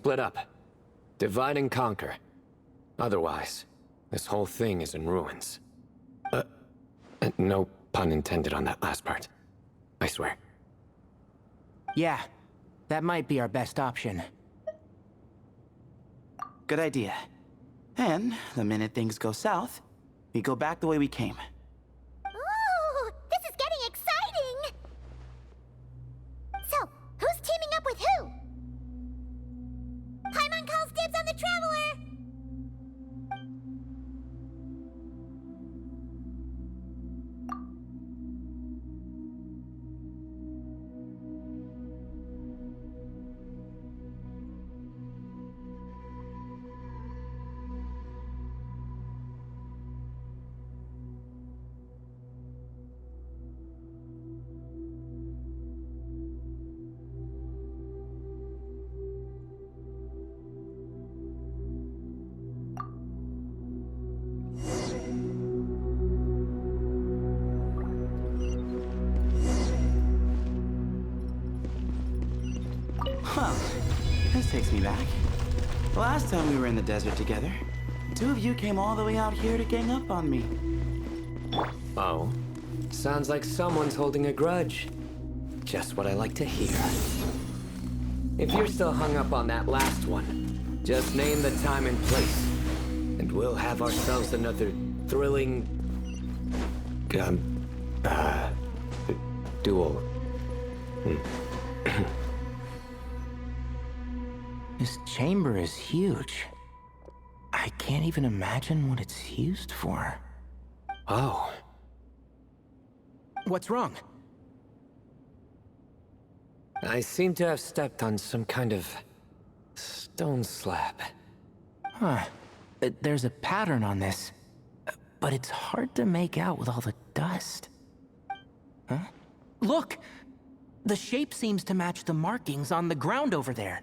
split up. Divide and conquer. Otherwise, this whole thing is in ruins. No pun intended on that last part. I swear. Yeah, that might be our best option. Good idea. And the minute things go south, we go back the way we came. Ooh, this is getting exciting! So, who's teaming up with who? Paimon calls dibs on the Traveler! Well, this takes me back. The last time we were in the desert together, the two of you came all the way out here to gang up on me. Oh? Sounds like someone's holding a grudge. Just what I like to hear. If you're still hung up on that last one, just name the time and place, and we'll have ourselves another thrilling... duel. This chamber is huge. I can't even imagine what it's used for. Oh. What's wrong? I seem to have stepped on some kind of stone slab. Huh. There's a pattern on this, but it's hard to make out with all the dust. Huh? Look! The shape seems to match the markings on the ground over there.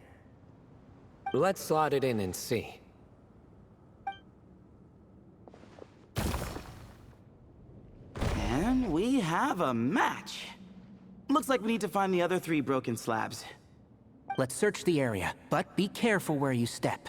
Let's slot it in and see. And we have a match. Looks like we need to find the other 3 broken slabs. Let's search the area, but be careful where you step.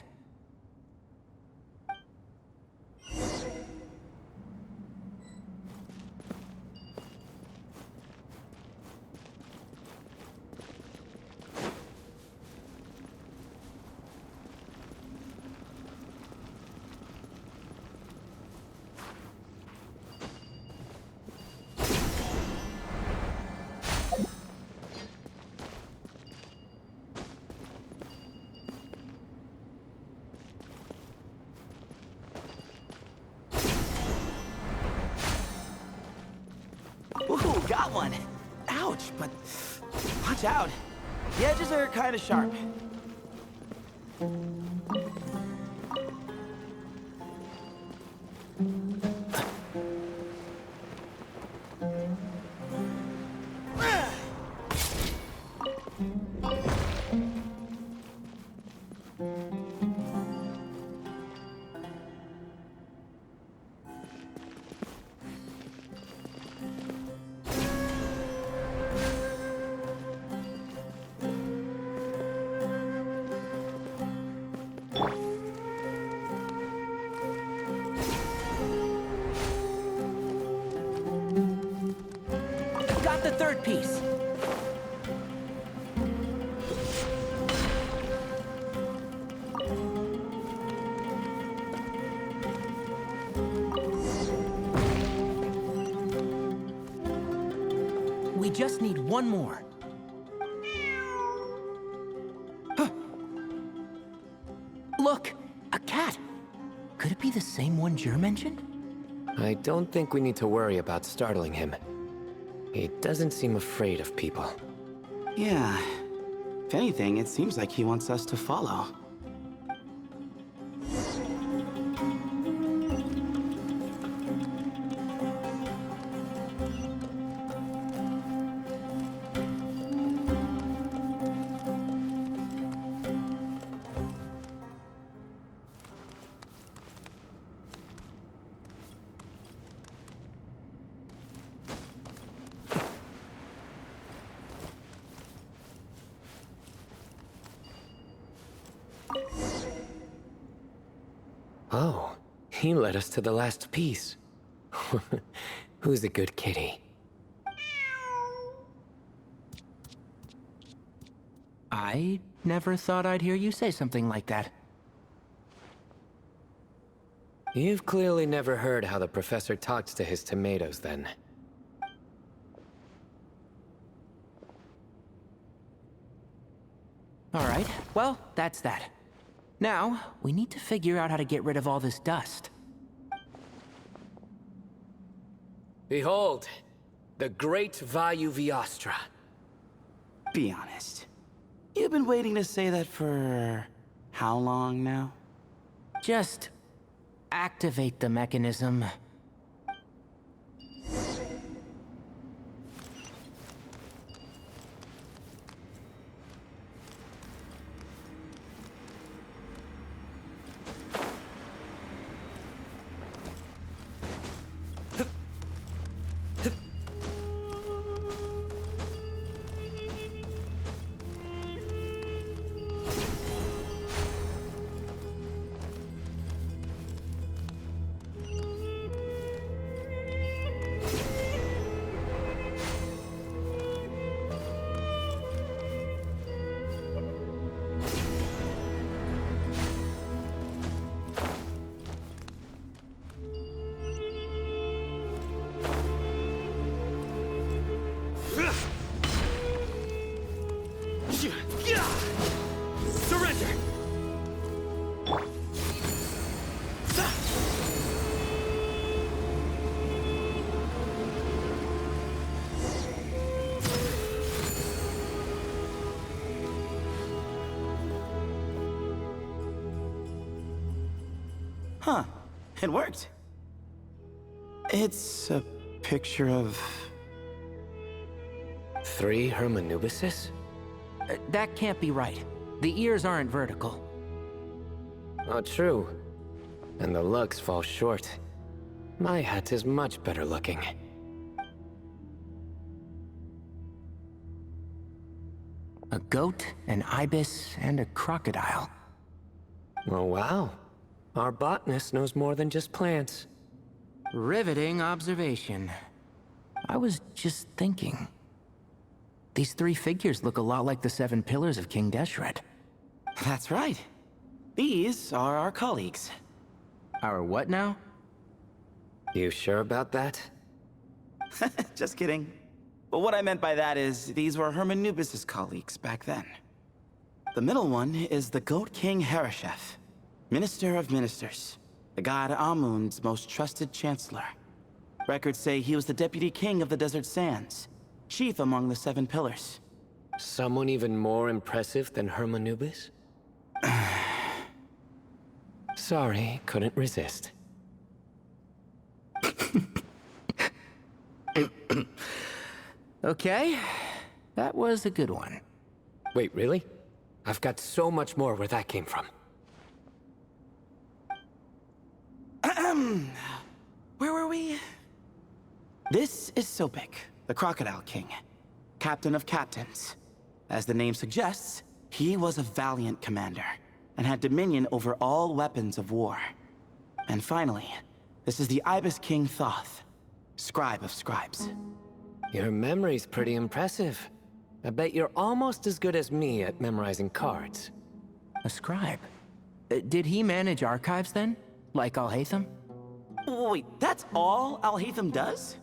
Ooh, got one! Ouch, but watch out. The edges are kind of sharp. Got the 3rd piece. We just need one more. Huh. Look, a cat. Could it be the same one Jer mentioned? I don't think we need to worry about startling him. He doesn't seem afraid of people. Yeah. If anything, it seems like he wants us to follow. Oh, he led us to the last piece. Who's a good kitty? I never thought I'd hear you say something like that. You've clearly never heard how the professor talks to his tomatoes, then. All right, well, that's that. Now, we need to figure out how to get rid of all this dust. Behold, the great Vayu Viastra. Be honest. You've been waiting to say that for how long now? Just activate the mechanism. Surrender! Huh. It worked. It's a picture of... 3 Hermanubises? That can't be right. The ears aren't vertical. Not true. And the looks fall short. My hat is much better looking. A goat, an ibis, and a crocodile. Oh, wow. Our botanist knows more than just plants. Riveting observation. I was just thinking. These 3 figures look a lot like the 7 pillars of King Deshret. That's right. These are our colleagues. Our what now? You sure about that? Just kidding. But what I meant by that is, these were Hermanubis' colleagues back then. The middle one is the Goat King Harashef, Minister of Ministers, the god Amun's most trusted chancellor. Records say he was the deputy king of the Desert Sands, chief among the 7 pillars. Someone even more impressive than Hermanubis? Sorry, couldn't resist. Okay, that was a good one. Wait, really? I've got so much more where that came from. Where were we? This is Sopik, the Crocodile King, captain of captains. As the name suggests, he was a valiant commander and had dominion over all weapons of war. And finally, this is the Ibis King Thoth, scribe of scribes. Your memory's pretty impressive. I bet you're almost as good as me at memorizing cards. A scribe. Did he manage archives then? Like Alhaitham? Wait, that's all Alhaitham does?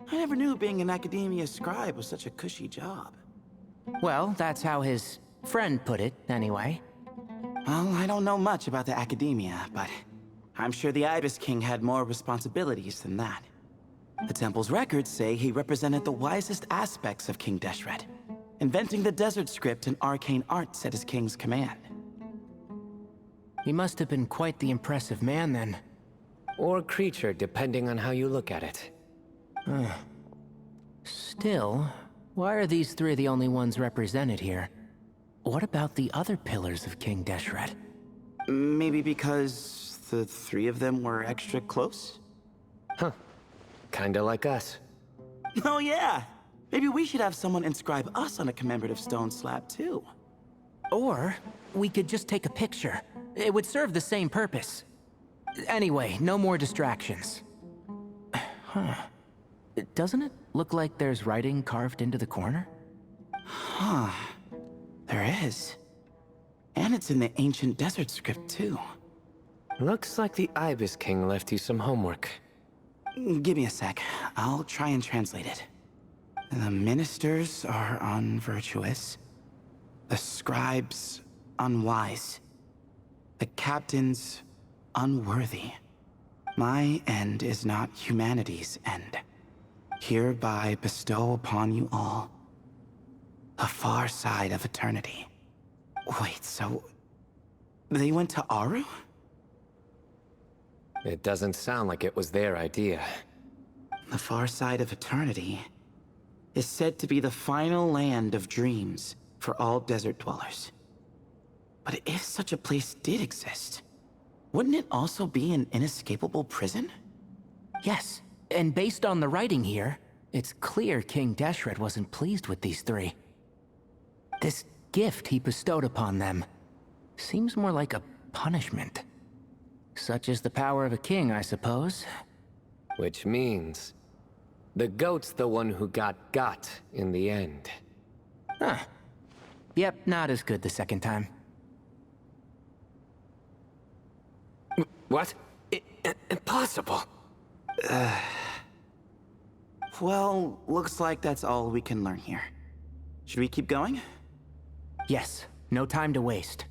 I never knew being an academia scribe was such a cushy job. Well, that's how his friend put it, anyway. Well, I don't know much about the academia, but I'm sure the Ibis King had more responsibilities than that. The temple's records say he represented the wisest aspects of King Deshret, inventing the desert script and arcane arts at his king's command. He must have been quite the impressive man then. Or creature, depending on how you look at it. Still, why are these 3 the only ones represented here? What about the other pillars of King Deshret? Maybe because the 3 of them were extra close? Huh. Kinda like us. Oh yeah! Maybe we should have someone inscribe us on a commemorative stone slab too. Or, we could just take a picture. It would serve the same purpose. Anyway, no more distractions. Huh. Doesn't it look like there's writing carved into the corner? Huh. There is. And it's in the ancient desert script, too. Looks like the Ibis King left you some homework. Give me a sec. I'll try and translate it. The ministers are unvirtuous. The scribes unwise. The captains unworthy. My end is not humanity's end. Hereby bestow upon you all the far side of eternity. Wait, so they went to Aru? It doesn't sound like it was their idea. The far side of eternity is said to be the final land of dreams for all desert dwellers. But if such a place did exist, wouldn't it also be an inescapable prison? Yes, and based on the writing here, it's clear King Deshret wasn't pleased with these three. This gift he bestowed upon them seems more like a punishment. Such is the power of a king, I suppose. Which means the goat's the one who got in the end. Huh. Yep, not as good the second time. What? Impossible. Well, looks like that's all we can learn here. Should we keep going? Yes, no time to waste.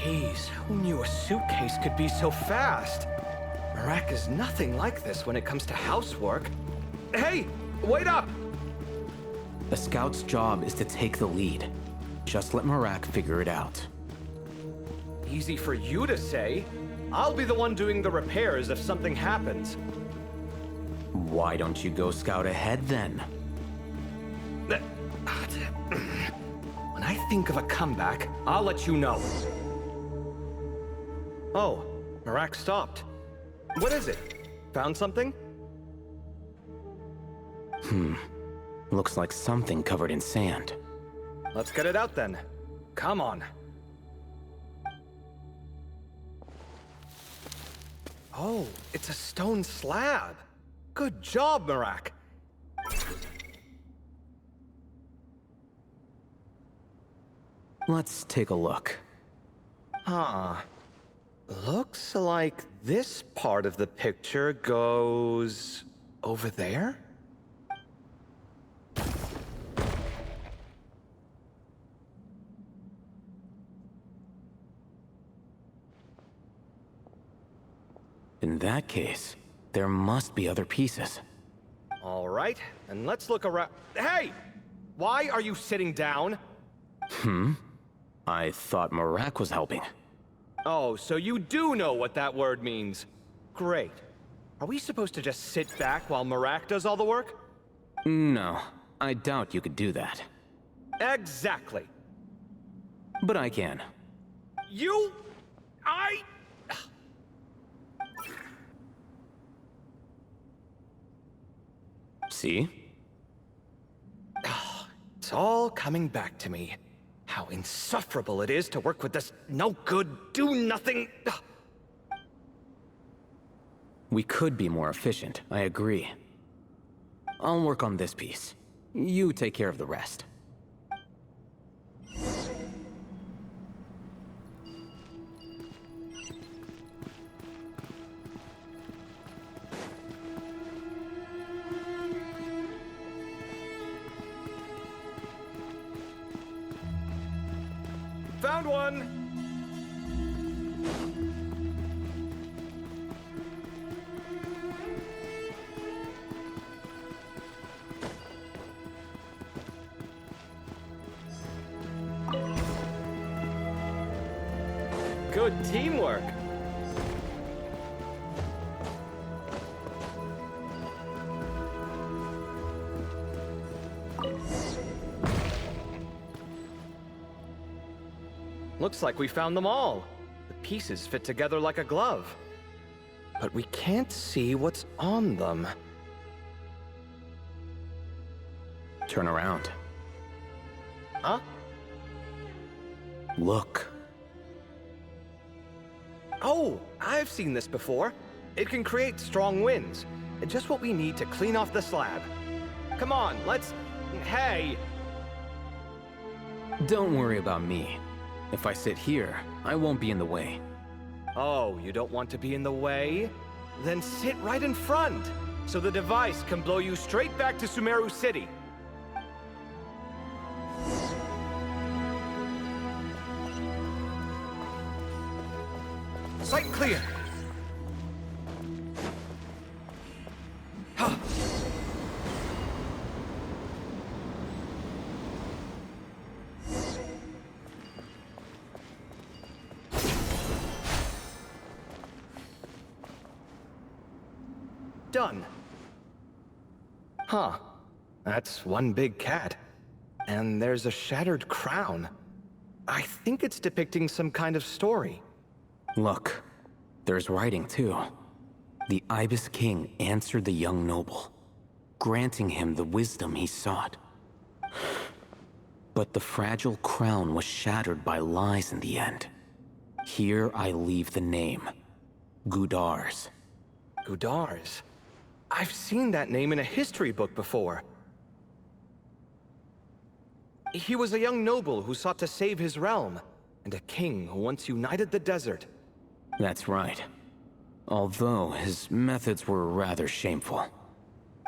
Jeez, who knew a suitcase could be so fast? Marak is nothing like this when it comes to housework. Hey, wait up! The scout's job is to take the lead. Just let Marak figure it out. Easy for you to say. I'll be the one doing the repairs if something happens. Why don't you go scout ahead then? When I think of a comeback, I'll let you know. Oh, Marak stopped. What is it? Found something? Looks like something covered in sand. Let's get it out then. Come on. Oh, it's a stone slab. Good job, Marak. Let's take a look. Huh. Looks like this part of the picture goes over there? In that case, there must be other pieces. All right, and let's look around. Hey! Why are you sitting down? I thought Marak was helping. Oh, so you do know what that word means. Great. Are we supposed to just sit back while Marak does all the work? No, I doubt you could do that. Exactly. But I can. See? It's all coming back to me. How insufferable it is to work with this no-good, do-nothing... We could be more efficient, I agree. I'll work on this piece. You take care of the rest. Found one! Good teamwork. Looks like we found them all. The pieces fit together like a glove. But we can't see what's on them. Turn around. Huh? Look. Oh, I've seen this before. It can create strong winds. Just what we need to clean off the slab. Come on, let's... Hey! Don't worry about me. If I sit here, I won't be in the way. Oh, you don't want to be in the way? Then sit right in front, so the device can blow you straight back to Sumeru City. Sight clear! Huh. Done. Huh. That's one big cat. And there's a shattered crown. I think it's depicting some kind of story. Look, there's writing too. The Ibis King answered the young noble, granting him the wisdom he sought. But the fragile crown was shattered by lies in the end. Here I leave the name, Gudars. Gudars. I've seen that name in a history book before. He was a young noble who sought to save his realm, and a king who once united the desert. That's right. Although his methods were rather shameful.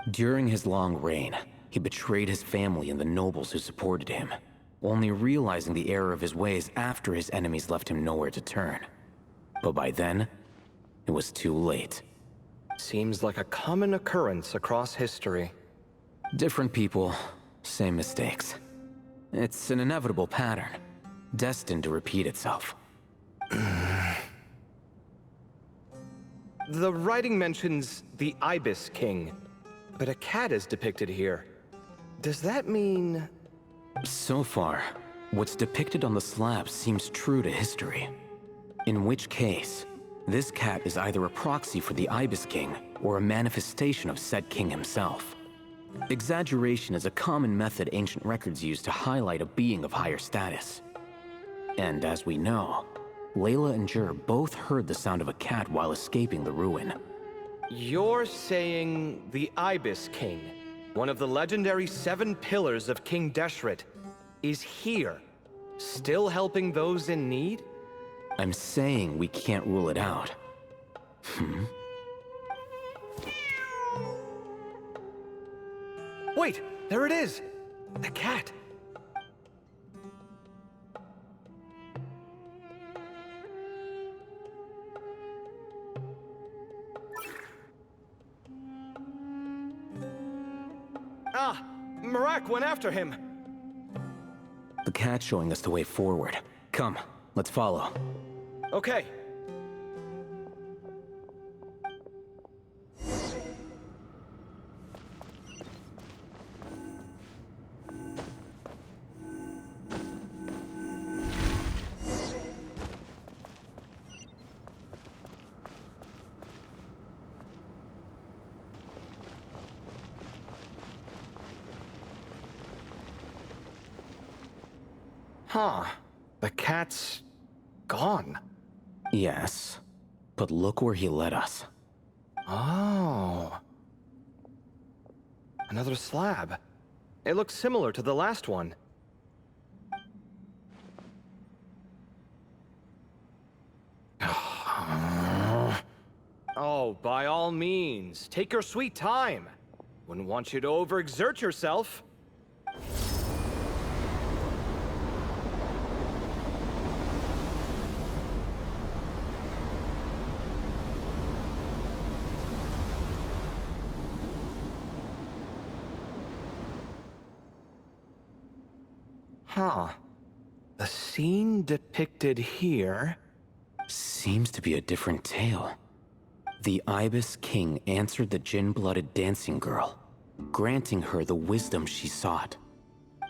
During his long reign, he betrayed his family and the nobles who supported him, only realizing the error of his ways after his enemies left him nowhere to turn. But by then, it was too late. Seems like a common occurrence across history. Different people, same mistakes. It's an inevitable pattern, destined to repeat itself. The writing mentions the Ibis King, but a cat is depicted here. Does that mean... So far, what's depicted on the slab seems true to history. In which case, this cat is either a proxy for the Ibis King or a manifestation of said king himself. Exaggeration is a common method ancient records use to highlight a being of higher status. And as we know, Layla and Jur both heard the sound of a cat while escaping the ruin. You're saying the Ibis King, one of the legendary 7 pillars of King Deshret, is here, still helping those in need? I'm saying we can't rule it out. Wait, there it is! The cat! Ah! Marak went after him! The cat's showing us the way forward. Come, let's follow. Okay. Huh. The cat's... gone. Yes, but look where he led us. Oh. Another slab. It looks similar to the last one. Oh, by all means, take your sweet time. Wouldn't want you to overexert yourself. Huh. The scene depicted here... Seems to be a different tale. The Ibis King answered the Jinn-blooded dancing girl, granting her the wisdom she sought.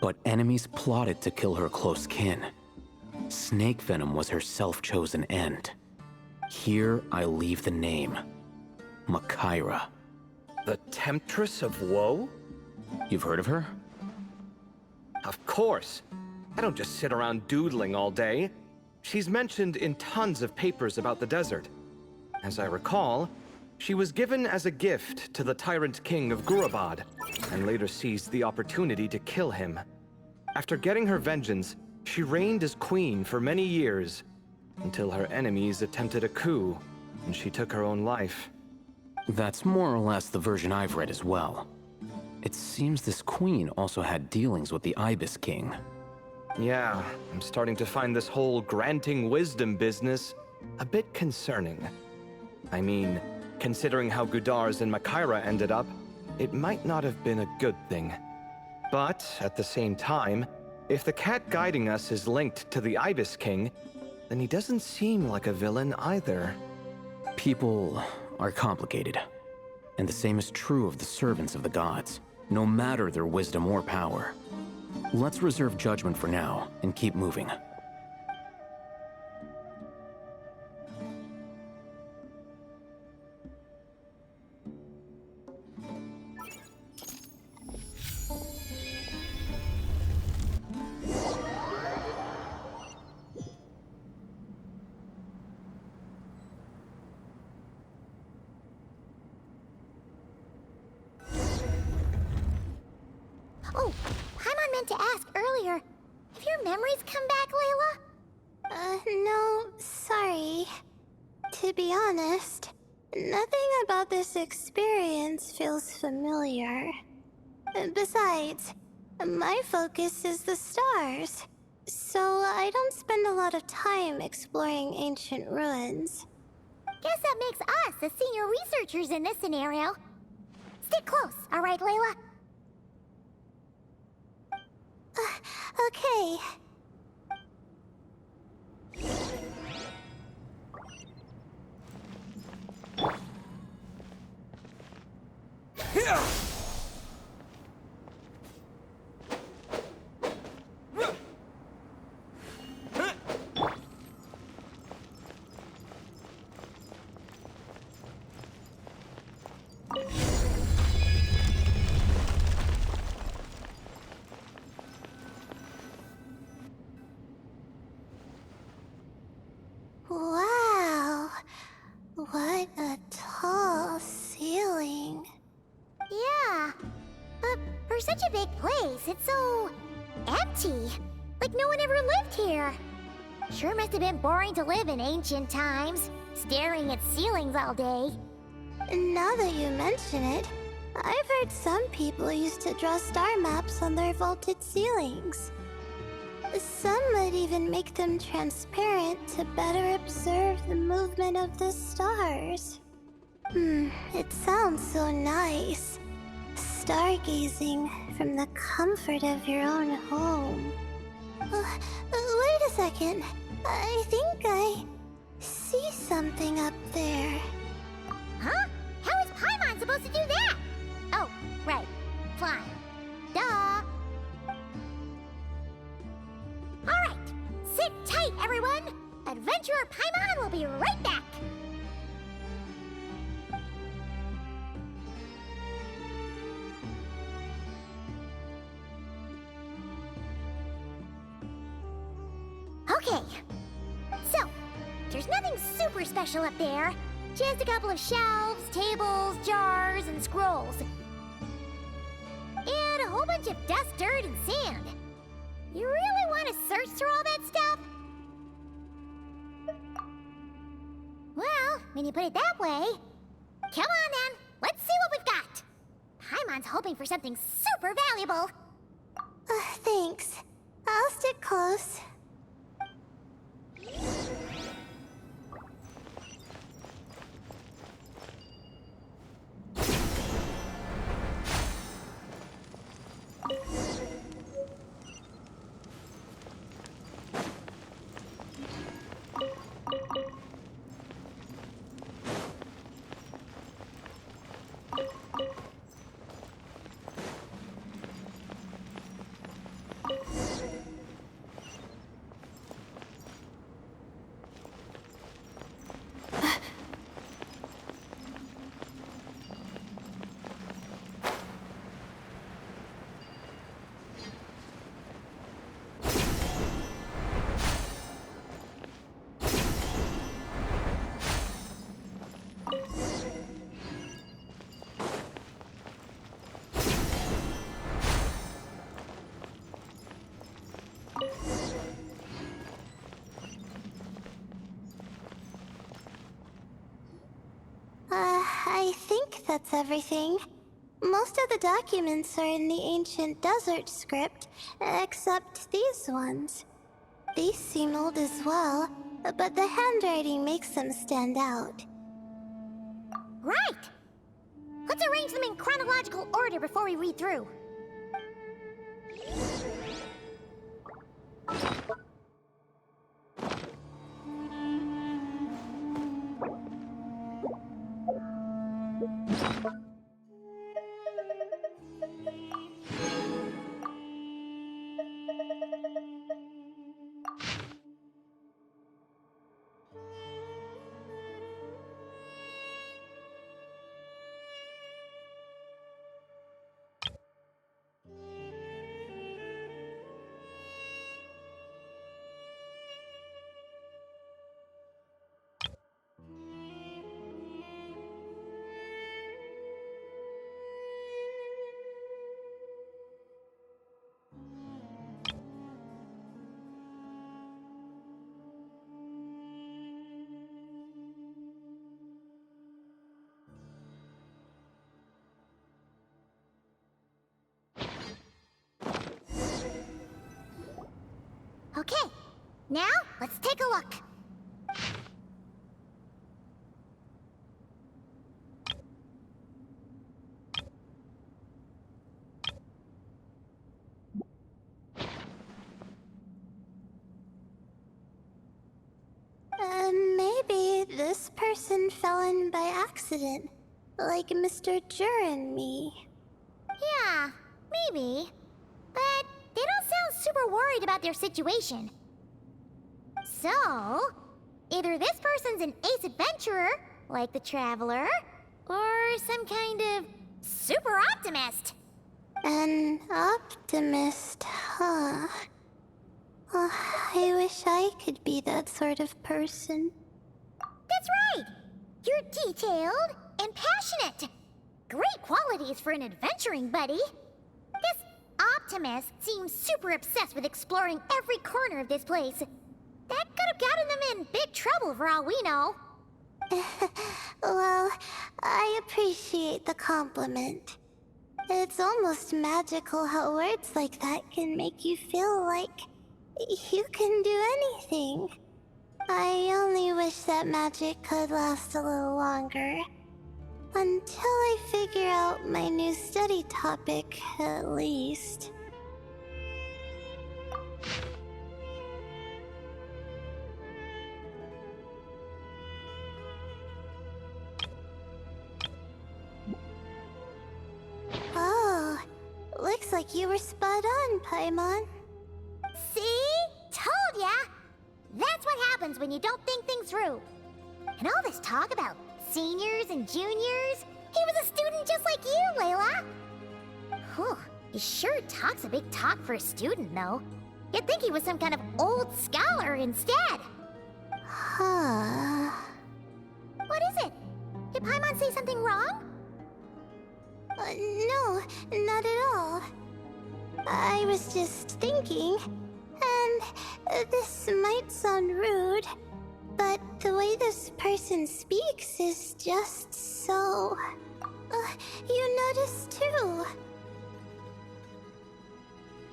But enemies plotted to kill her close kin. Snake venom was her self-chosen end. Here I leave the name. Makaira. The Temptress of Woe? You've heard of her? Of course. I don't just sit around doodling all day. She's mentioned in tons of papers about the desert. As I recall, she was given as a gift to the Tyrant King of Gurabad, and later seized the opportunity to kill him. After getting her vengeance, she reigned as queen for many years, until her enemies attempted a coup, and she took her own life. That's more or less the version I've read as well. It seems this queen also had dealings with the Ibis King. Yeah, I'm starting to find this whole granting wisdom business a bit concerning. I mean, considering how Gudars and Makaira ended up, it might not have been a good thing. But, at the same time, if the cat guiding us is linked to the Ibis King, then he doesn't seem like a villain either. People are complicated, and the same is true of the servants of the gods, no matter their wisdom or power. Let's reserve judgment for now, and keep moving. Oh, Paimon meant to ask earlier. Have your memories come back, Layla? No, sorry. To be honest, nothing about this experience feels familiar. Besides, my focus is the stars, so I don't spend a lot of time exploring ancient ruins. Guess that makes us the senior researchers in this scenario. Stick close, all right, Layla? Okay. Wow. What a tall ceiling. Yeah. But for such a big place, it's so empty. Like no one ever lived here. Sure must have been boring to live in ancient times, staring at ceilings all day. Now that you mention it, I've heard some people used to draw star maps on their vaulted ceilings. Some might even make them transparent to better observe the movement of the stars. It sounds so nice. Stargazing from the comfort of your own home. Wait a second. I think I see something up there. Huh? How is Paimon supposed to do that? Oh, right. Flying. Duh. Alright. Sit tight, everyone. Adventurer Paimon will be right back. Okay. So, there's nothing super special up there. Just a couple of shelves, tables, jars, and scrolls. And a whole bunch of dust, dirt, and sand. You really want to search through all that stuff? Well, when you put it that way... Come on then, let's see what we've got. Paimon's hoping for something super valuable. Thanks. I'll stick close. I think that's everything. Most of the documents are in the ancient desert script, except these ones. These seem old as well, but the handwriting makes them stand out. Right! Let's arrange them in chronological order before we read through. Okay, now let's take a look. Maybe this person fell in by accident, like Mr. Jur and me. Yeah, maybe. But they don't sound super worried about their situation. So, either this person's an ace adventurer, like the Traveler, or some kind of super optimist. An optimist, huh? Oh, I wish I could be that sort of person. That's right! You're detailed and passionate. Great qualities for an adventuring buddy. This optimist seems super obsessed with exploring every corner of this place. That could have gotten them in big trouble for all we know. Well, I appreciate the compliment. It's almost magical how words like that can make you feel like you can do anything. I only wish that magic could last a little longer. Until I figure out my new study topic, at least. Oh, looks like you were spot on, Paimon. See? Told ya! That's what happens when you don't think things through. And all this talk about seniors and juniors, he was a student just like you, Layla. Whew, he sure talks a big talk for a student, though. You'd think he was some kind of old scholar instead. Huh. What is it? Did Paimon say something wrong? No, not at all. I was just thinking, and this might sound rude, but the way this person speaks is just so... you notice too.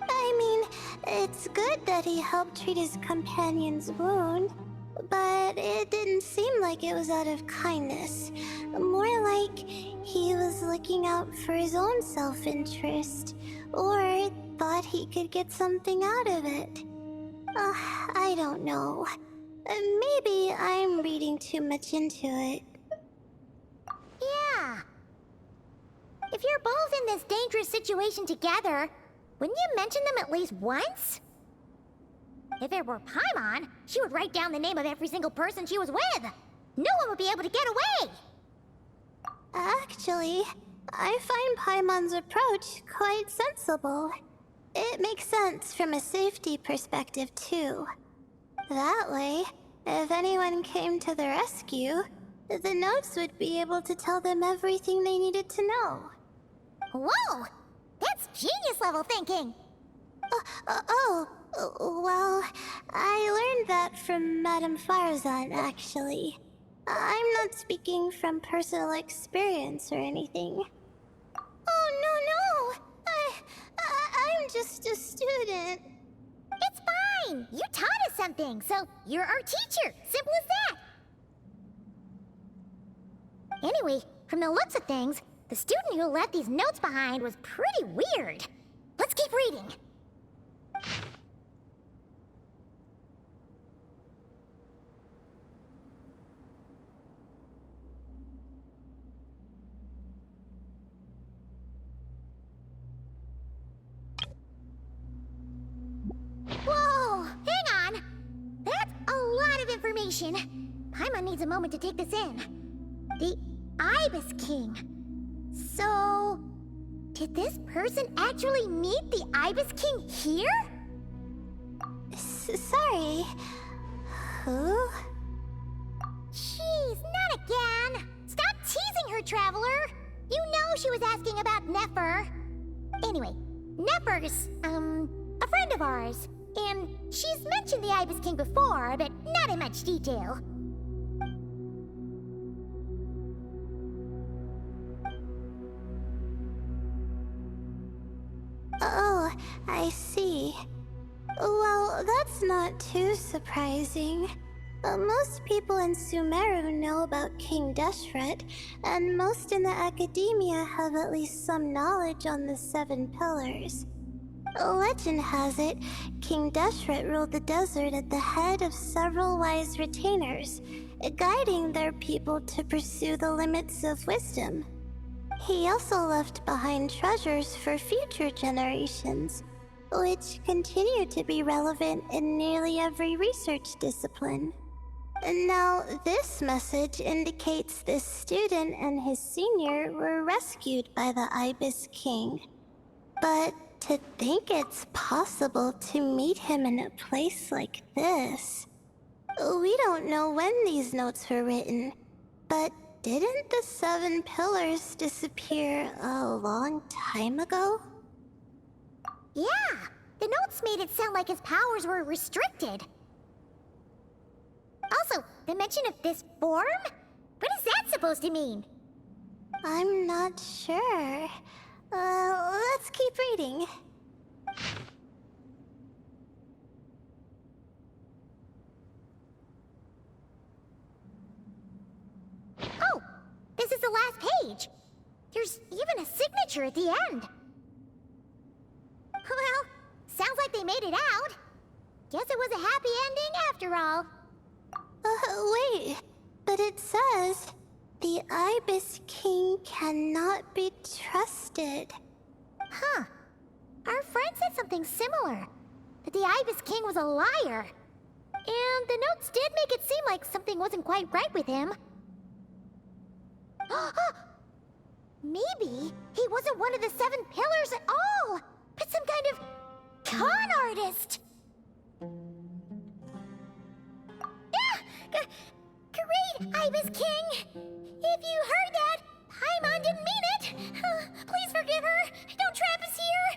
I mean, it's good that he helped treat his companion's wound, but it didn't seem like it was out of kindness. More like he was looking out for his own self-interest, or thought he could get something out of it. I don't know. Maybe I'm reading too much into it. Yeah. If you're both in this dangerous situation together, wouldn't you mention them at least once? If it were Paimon, she would write down the name of every single person she was with. No one would be able to get away. Actually, I find Paimon's approach quite sensible. It makes sense from a safety perspective, too. That way, if anyone came to the rescue, the notes would be able to tell them everything they needed to know. Whoa! That's genius-level thinking! Well, I learned that from Madame Farazan, actually. I'm not speaking from personal experience or anything. Oh, no. I'm just a student. It's fine. You taught us something, so you're our teacher. Simple as that. Anyway, from the looks of things, the student who left these notes behind was pretty weird. Let's keep reading. Whoa! Hang on! That's a lot of information. Paimon needs a moment to take this in. The Ibis King. So... did this person actually meet the Ibis King here? Sorry. Who? Jeez, not again! Stop teasing her, Traveler! You know she was asking about Nefer. Anyway, Nefer's, a friend of ours. And she's mentioned the Ibis King before, but not in much detail. Oh, I see. Well, that's not too surprising. Most people in Sumeru know about King Deshret, and most in the academia have at least some knowledge on the Seven Pillars. Legend has it, King Deshret ruled the desert at the head of several wise retainers, guiding their people to pursue the limits of wisdom. He also left behind treasures for future generations, which continue to be relevant in nearly every research discipline. Now, this message indicates this student and his senior were rescued by the Ibis King. But to think it's possible to meet him in a place like this... We don't know when these notes were written, but didn't the Seven Pillars disappear a long time ago? Yeah, the notes made it sound like his powers were restricted. Also, the mention of this form? What is that supposed to mean? I'm not sure. Let's keep reading. Oh, this is the last page. There's even a signature at the end. Well, sounds like they made it out. Guess it was a happy ending after all. Wait. But it says, the Ibis King cannot be trusted. Huh. Our friend said something similar. That the Ibis King was a liar. And the notes did make it seem like something wasn't quite right with him. Maybe he wasn't one of the Seven Pillars at all, but some kind of con artist. Great, Ibis King! If you heard that, Paimon didn't mean it. Please forgive her. Don't trap us here.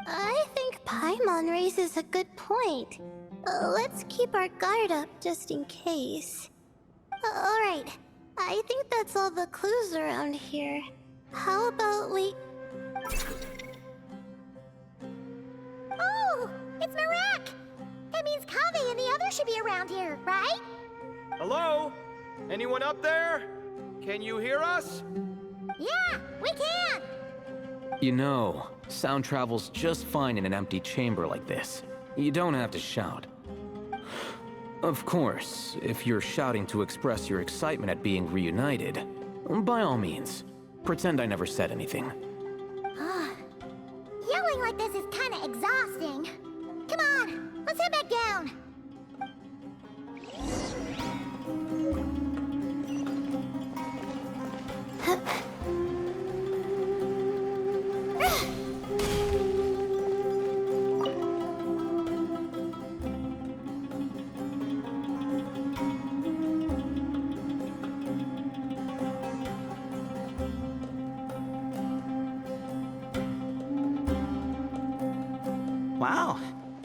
I think Paimon raises a good point. Let's keep our guard up just in case. Alright, I think that's all the clues around here. How about we... Oh, it's Marak! That means Kaveh and the others should be around here, right? Hello? Anyone up there? Can you hear us? Yeah, we can! You know, sound travels just fine in an empty chamber like this. You don't have to shout. Of course, if you're shouting to express your excitement at being reunited, by all means, pretend I never said anything. Yelling like this is kinda exhausting. Come on, let's head back down. Wow,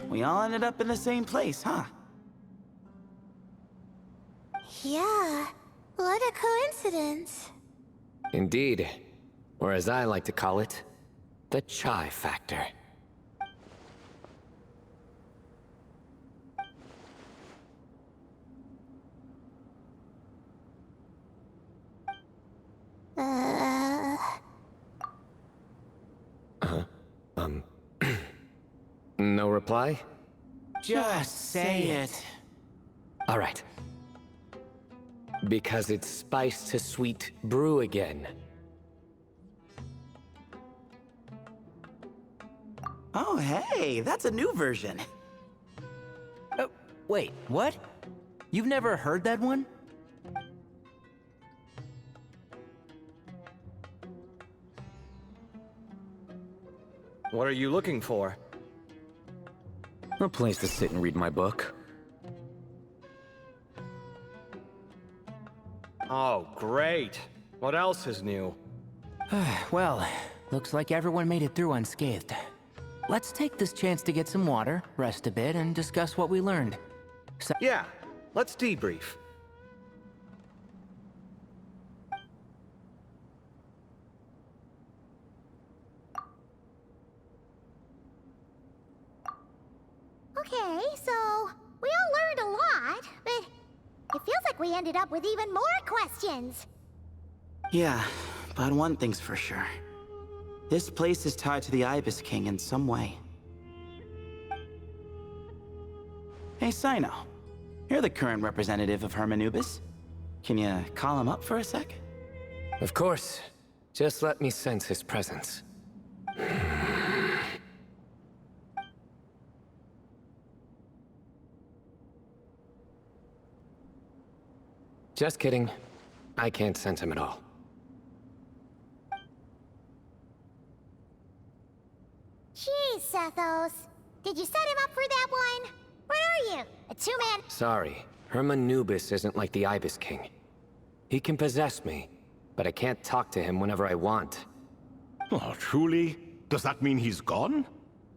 we all ended up in the same place, huh? Yeah, What a coincidence. Indeed. Or as I like to call it, the chai factor. Uh... No reply? Just say it. All right. Because it's spice to sweet brew again. Oh, hey, that's a new version. Oh, wait, what? You've never heard that one? What are you looking for? A place to sit and read my book. Oh, great. What else is new? Well, looks like everyone made it through unscathed. Let's take this chance to get some water, rest a bit, and discuss what we learned. Yeah, let's debrief. Okay, so we all learned a lot, but it feels like we ended up with even more questions. Yeah, but one thing's for sure. This place is tied to the Ibis King in some way. Hey, Sino. You're the current representative of Hermanubis. Can you call him up for a sec? Of course. Just let me sense his presence. Just kidding. I can't sense him at all. Jeez, Sethos. Did you set him up for that one? What are you? A two-man? Sorry. Hermanubis isn't like the Ibis King. He can possess me, but I can't talk to him whenever I want. Oh, truly? Does that mean he's gone?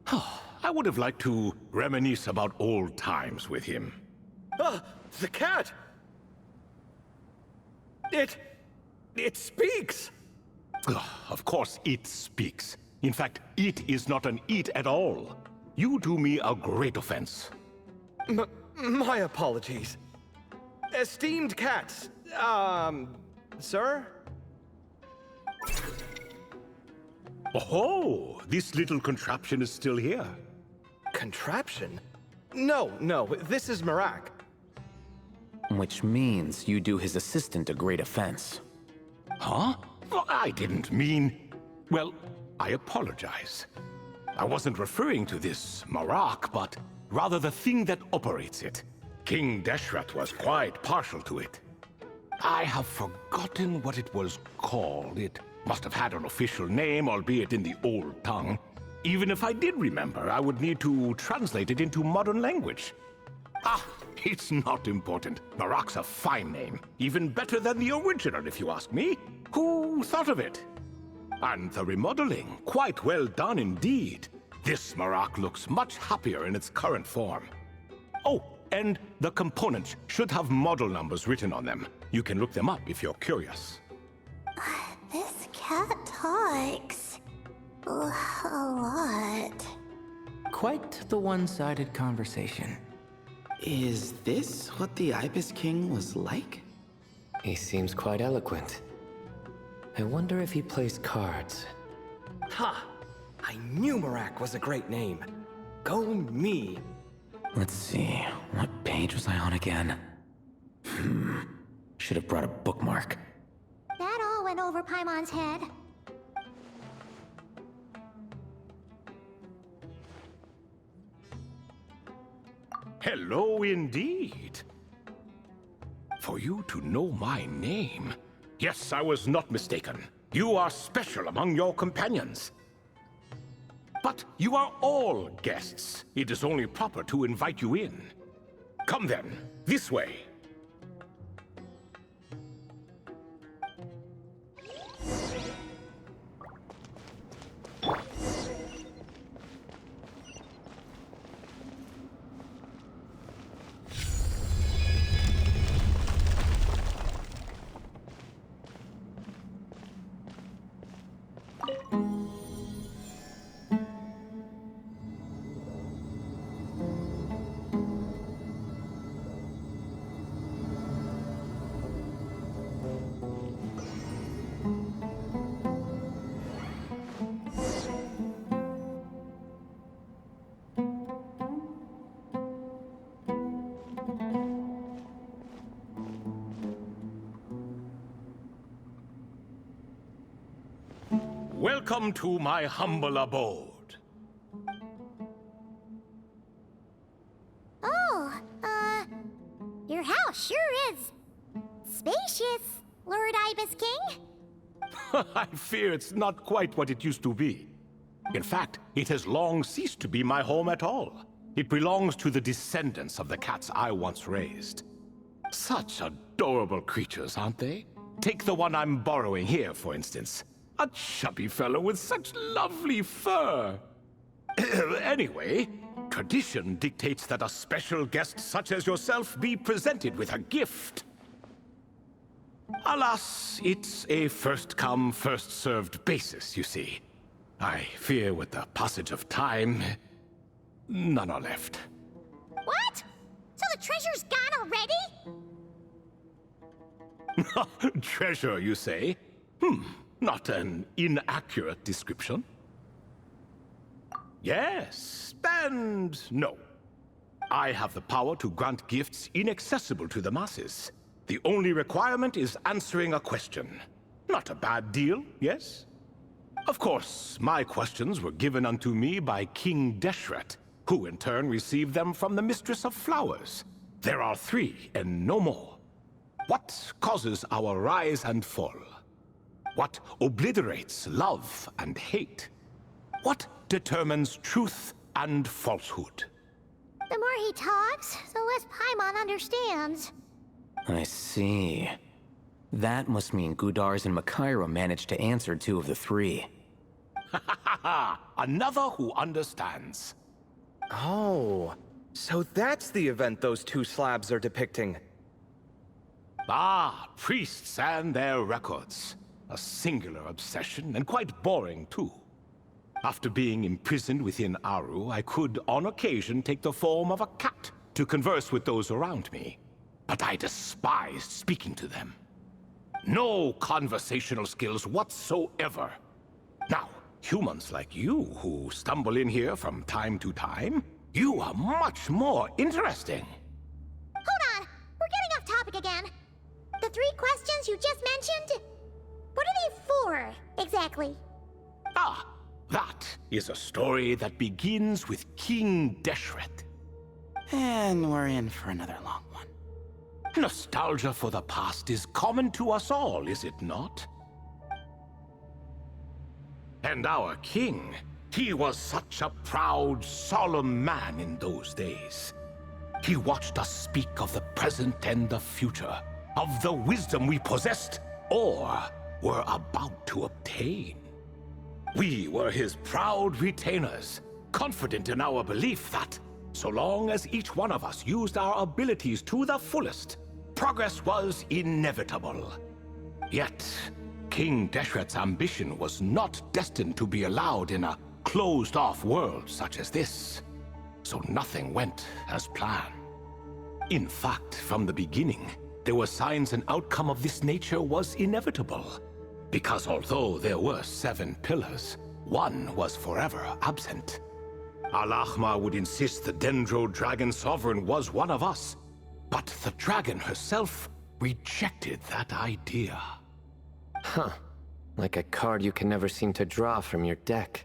I would have liked to reminisce about old times with him. Ah, the cat! It speaks! Of course it speaks. In fact, it is not an it at all. You do me a great offense. My apologies. Esteemed cats, sir? Oh, this little contraption is still here. Contraption? No, this is Marak. Which means you do his assistant a great offense. Huh? Well, I didn't mean... Well, I apologize. I wasn't referring to this Marak, but rather the thing that operates it. King Deshret was quite partial to it. I have forgotten what it was called. It must have had an official name, albeit in the old tongue. Even if I did remember, I would need to translate it into modern language. It's not important. Marak's a fine name. Even better than the original, if you ask me. Who thought of it? And the remodeling, quite well done indeed. This Marak looks much happier in its current form. Oh, and the components should have model numbers written on them. You can look them up if you're curious. This cat talks. A lot. Quite the one-sided conversation. Is this what the Ibis King was like? He seems quite eloquent. I wonder if he plays cards. Ha! I knew Marak was a great name. Go me. Let's see, what page was I on again? Should have brought a bookmark. That all went over Paimon's head. Hello indeed. For you to know my name. Yes, I was not mistaken. You are special among your companions. But you are all guests. It is only proper to invite you in. Come then, this way. Welcome to my humble abode. Oh, your house sure is spacious, Lord Ibis King. I fear it's not quite what it used to be. In fact, it has long ceased to be my home at all. It belongs to the descendants of the cats I once raised. Such adorable creatures, aren't they? Take the one I'm borrowing here, for instance. A chubby fellow with such lovely fur. Anyway, tradition dictates that a special guest such as yourself be presented with a gift. Alas, it's a first-come, first-served basis, you see. I fear with the passage of time, none are left. What? So the treasure's gone already? Treasure, you say? Not an inaccurate description. Yes, and no. I have the power to grant gifts inaccessible to the masses. The only requirement is answering a question. Not a bad deal, yes? Of course, my questions were given unto me by King Deshret, who in turn received them from the Mistress of Flowers. There are 3, and no more. What causes our rise and fall? What obliterates love and hate? What determines truth and falsehood? The more he talks, the less Paimon understands. I see. That must mean Gudars and Makaira managed to answer 2 of the 3. Another who understands. Oh, so that's the event those 2 slabs are depicting. Ah, priests and their records. A singular obsession, and quite boring, too. After being imprisoned within Aru, I could, on occasion, take the form of a cat to converse with those around me. But I despised speaking to them. No conversational skills whatsoever. Now, humans like you who stumble in here from time to time, you are much more interesting. Hold on, we're getting off topic again. The 3 questions you just mentioned? What are they for, exactly? Ah, that is a story that begins with King Deshret. And we're in for another long one. Nostalgia for the past is common to us all, is it not? And our king, he was such a proud, solemn man in those days. He watched us speak of the present and the future, of the wisdom we possessed, or were about to obtain. We were his proud retainers, confident in our belief that, so long as each one of us used our abilities to the fullest, progress was inevitable. Yet, King Deshret's ambition was not destined to be allowed in a closed-off world such as this. So nothing went as planned. In fact, from the beginning, there were signs an outcome of this nature was inevitable. Because although there were 7 pillars, one was forever absent. Al-Ahmar would insist the Dendro Dragon Sovereign was one of us, but the dragon herself rejected that idea. Huh. Like a card you can never seem to draw from your deck.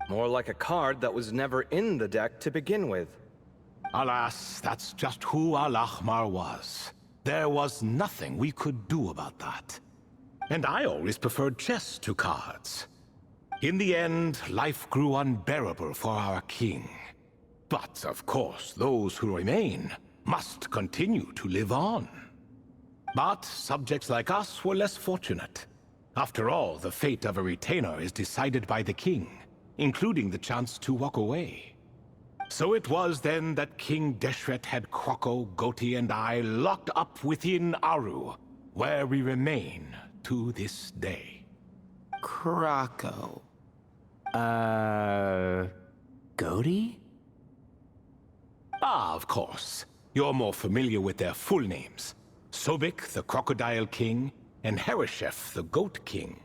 More like a card that was never in the deck to begin with. Alas, that's just who Al-Ahmar was. There was nothing we could do about that. And I always preferred chess to cards. In the end, life grew unbearable for our king. But of course, those who remain must continue to live on. But subjects like us were less fortunate. After all, the fate of a retainer is decided by the king, including the chance to walk away. So it was then that King Deshret had Kroko, Goti, and I locked up within Aru, where we remain to this day. Krako. Goti? Ah, of course. You're more familiar with their full names. Sobek, the Crocodile King, and Hereshef, the Goat King.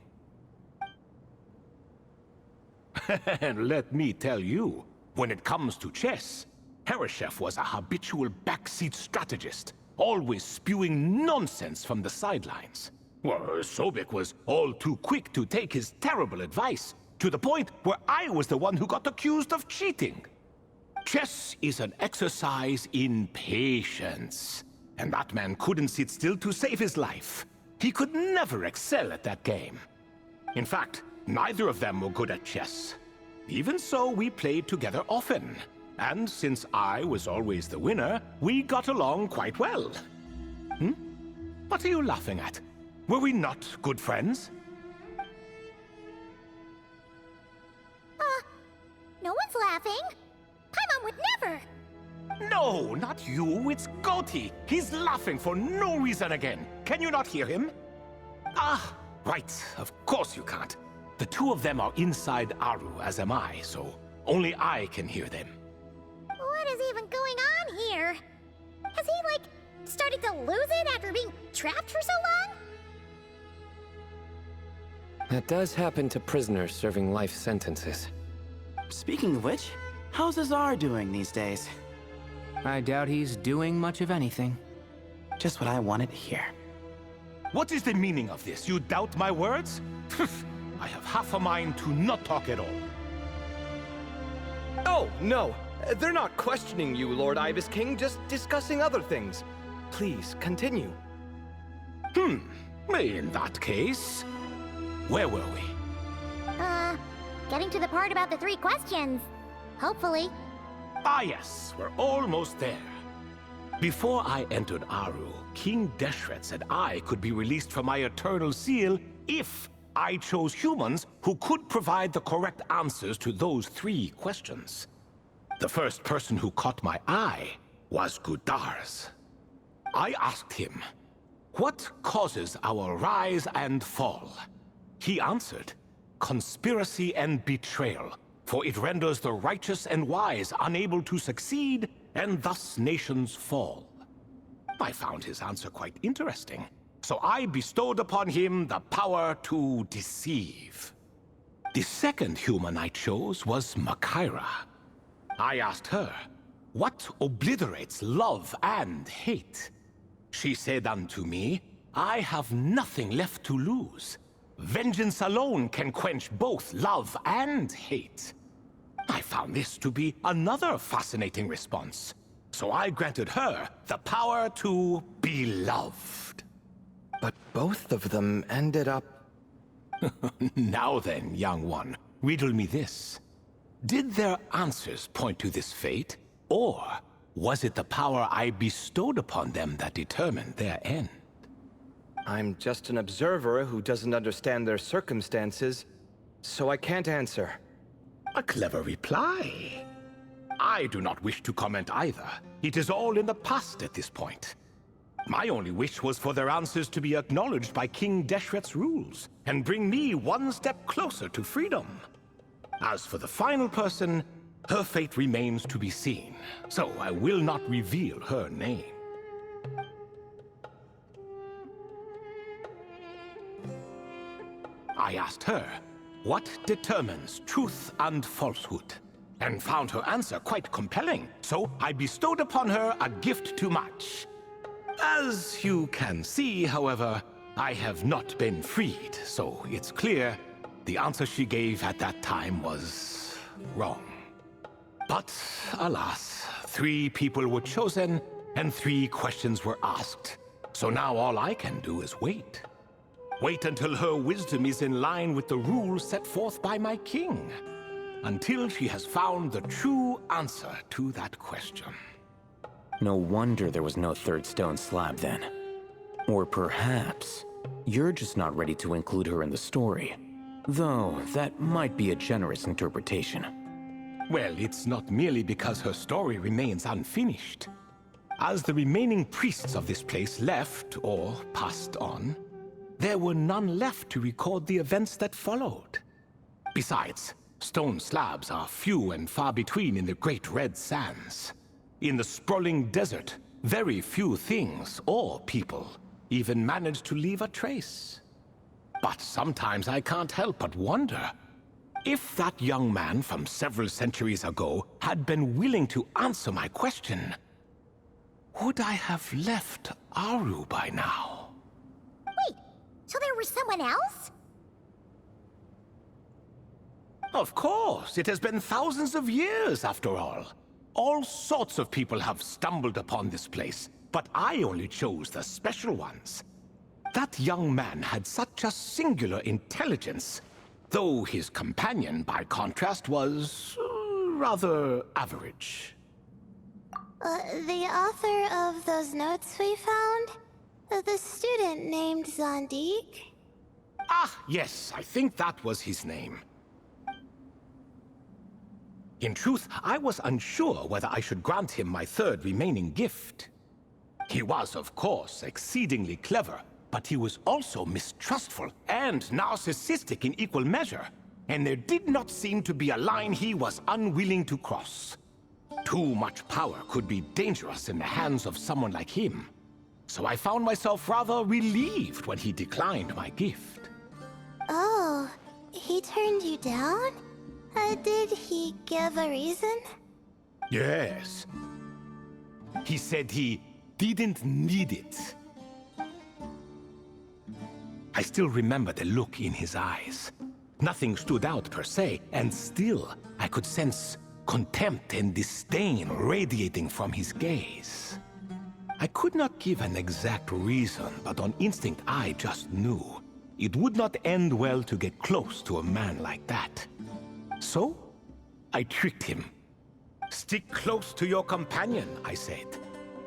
And let me tell you, when it comes to chess, Hereshef was a habitual backseat strategist, always spewing nonsense from the sidelines. Well, Sobek was all too quick to take his terrible advice, to the point where I was the one who got accused of cheating. Chess is an exercise in patience, and that man couldn't sit still to save his life. He could never excel at that game. In fact, neither of them were good at chess. Even so, we played together often, and since I was always the winner, we got along quite well. What are you laughing at? Were we not good friends? No one's laughing. Paimon would never. No, not you. It's Goatee. He's laughing for no reason again. Can you not hear him? Ah, right. Of course you can't. The two of them are inside Aru, as am I, so only I can hear them. What is even going on here? Has he, like, started to lose it after being trapped for so long? That does happen to prisoners serving life sentences. Speaking of which, how's Azar doing these days? I doubt he's doing much of anything. Just what I wanted to hear. What is the meaning of this? You doubt my words? I have half a mind to not talk at all. Oh, no. They're not questioning you, Lord Ibis King, just discussing other things. Please, continue. In that case, where were we? Getting to the part about the 3 questions. Hopefully. Ah yes, we're almost there. Before I entered Aru, King Deshret said I could be released from my eternal seal if I chose humans who could provide the correct answers to those 3 questions. The first person who caught my eye was Gudars. I asked him, what causes our rise and fall? He answered, conspiracy and betrayal, for it renders the righteous and wise unable to succeed, and thus nations fall. I found his answer quite interesting, so I bestowed upon him the power to deceive. The second human I chose was Makaira. I asked her, what obliterates love and hate? She said unto me, I have nothing left to lose. Vengeance alone can quench both love and hate. I found this to be another fascinating response, so I granted her the power to be loved. But both of them ended up... Now then, young one, riddle me this. Did their answers point to this fate, or was it the power I bestowed upon them that determined their end? I'm just an observer who doesn't understand their circumstances, so I can't answer. A clever reply. I do not wish to comment either. It is all in the past at this point. My only wish was for their answers to be acknowledged by King Deshret's rules, and bring me one step closer to freedom. As for the final person, her fate remains to be seen, so I will not reveal her name. I asked her, what determines truth and falsehood? And found her answer quite compelling, so I bestowed upon her a gift to match. As you can see, however, I have not been freed, so it's clear the answer she gave at that time was wrong. But alas, 3 people were chosen and 3 questions were asked. So now all I can do is wait. Wait until her wisdom is in line with the rules set forth by my king. Until she has found the true answer to that question. No wonder there was no 3rd stone slab then. Or perhaps you're just not ready to include her in the story. Though that might be a generous interpretation. Well, it's not merely because her story remains unfinished. As the remaining priests of this place left or passed on, there were none left to record the events that followed. Besides, stone slabs are few and far between in the Great Red Sands. In the sprawling desert, very few things or people even manage to leave a trace. But sometimes I can't help but wonder, if that young man from several centuries ago had been willing to answer my question, would I have left Aru by now? Wait, so was someone else? Of course, it has been thousands of years after all. All sorts of people have stumbled upon this place, but I only chose the special ones. That young man had such a singular intelligence, though his companion, by contrast, was rather average. The author of those notes we found? The student named Zandik? Ah, yes, I think that was his name. In truth, I was unsure whether I should grant him my third remaining gift. He was, of course, exceedingly clever, but he was also mistrustful and narcissistic in equal measure, and there did not seem to be a line he was unwilling to cross. Too much power could be dangerous in the hands of someone like him, so I found myself rather relieved when he declined my gift. Oh, he turned you down? Did he give a reason? Yes. He said he didn't need it. I still remember the look in his eyes. Nothing stood out per se, and still I could sense contempt and disdain radiating from his gaze. I could not give an exact reason, but on instinct I just knew it would not end well to get close to a man like that. So, I tricked him. Stick close to your companion, I said.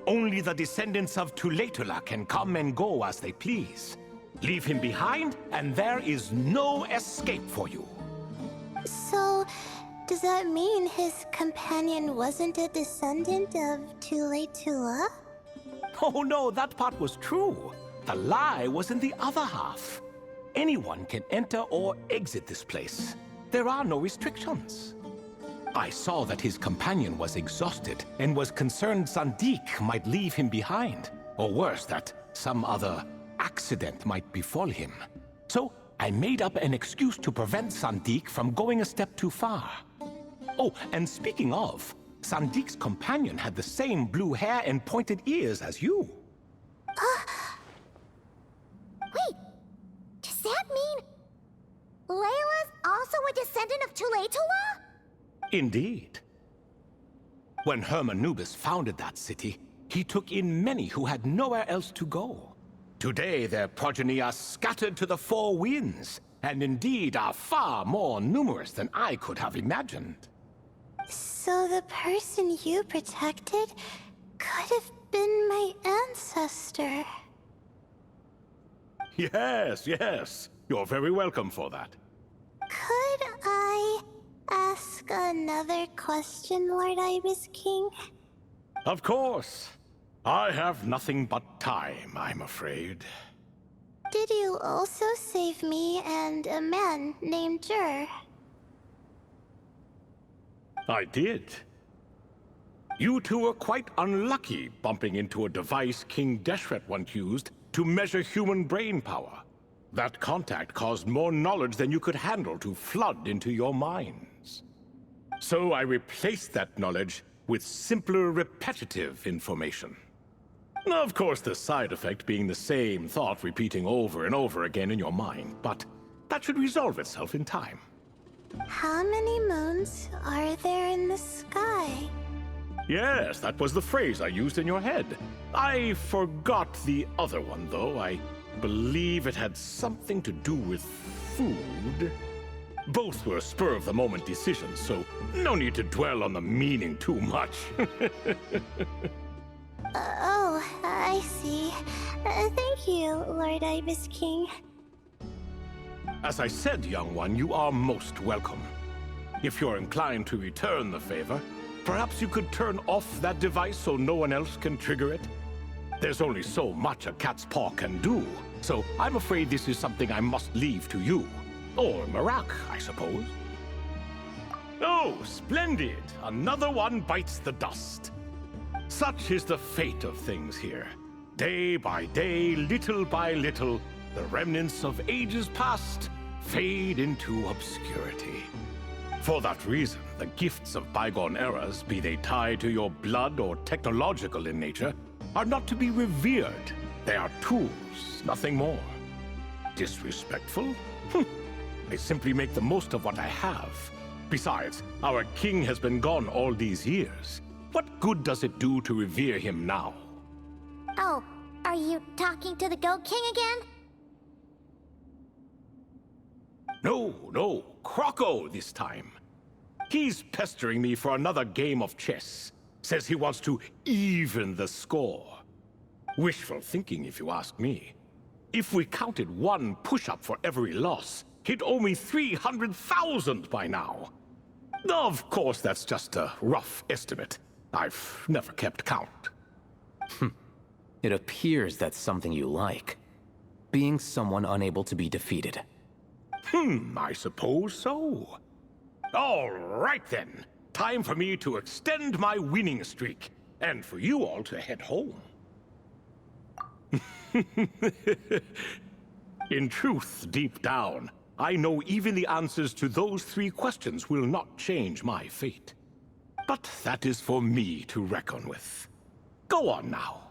Only the descendants of Tuletula can come and go as they please. Leave him behind, and there is no escape for you. So, does that mean his companion wasn't a descendant of Tuletula? Oh no, that part was true. The lie was in the other half. Anyone can enter or exit this place. There are no restrictions. I saw that his companion was exhausted and was concerned Zandik might leave him behind, or worse, that some other accident might befall him. So I made up an excuse to prevent Zandik from going a step too far. Oh, and speaking of, Sandik's companion had the same blue hair and pointed ears as you. Wait, does that mean Layla's also a descendant of Tuletula? Indeed. When Hermanubis founded that city, he took in many who had nowhere else to go. Today, their progeny are scattered to the four winds, and indeed are far more numerous than I could have imagined. So the person you protected could have been my ancestor. Yes, yes. You're very welcome for that. Could I ask another question, Lord Ibis King? Of course. I have nothing but time, I'm afraid. Did you also save me and a man named Jur? I did. You two were quite unlucky bumping into a device King Deshret once used to measure human brain power. That contact caused more knowledge than you could handle to flood into your minds. So I replaced that knowledge with simpler, repetitive information. Of course, the side effect being the same thought repeating over and over again in your mind, but that should resolve itself in time. How many moons are there in the sky? Yes, that was the phrase I used in your head. I forgot the other one, though. I believe it had something to do with food. Both were spur-of-the-moment decisions, so no need to dwell on the meaning too much. Oh, I see. Thank you, Lord Ibis King. As I said, young one, you are most welcome. If you're inclined to return the favor, perhaps you could turn off that device so no one else can trigger it? There's only so much a cat's paw can do, so I'm afraid this is something I must leave to you. Or Marak, I suppose. Oh, splendid! Another one bites the dust. Such is the fate of things here. Day by day, little by little, the remnants of ages past fade into obscurity. For that reason, the gifts of bygone eras, be they tied to your blood or technological in nature, are not to be revered. They are tools, nothing more. disrespectful. I simply make the most of what I have. Besides, our king has been gone all these years. What good does it do to revere him now? Oh, are you talking to the Goat King again? No, Croco this time. He's pestering me for another game of chess. Says he wants to even the score. Wishful thinking, if you ask me. If we counted one push-up for every loss, he'd owe me 300,000 by now. Of course, that's just a rough estimate. I've never kept count. It appears that's something you like. Being someone unable to be defeated. I suppose so. All right then. Time for me to extend my winning streak, and for you all to head home. In truth, deep down, I know even the answers to those 3 questions will not change my fate. But that is for me to reckon with. Go on now.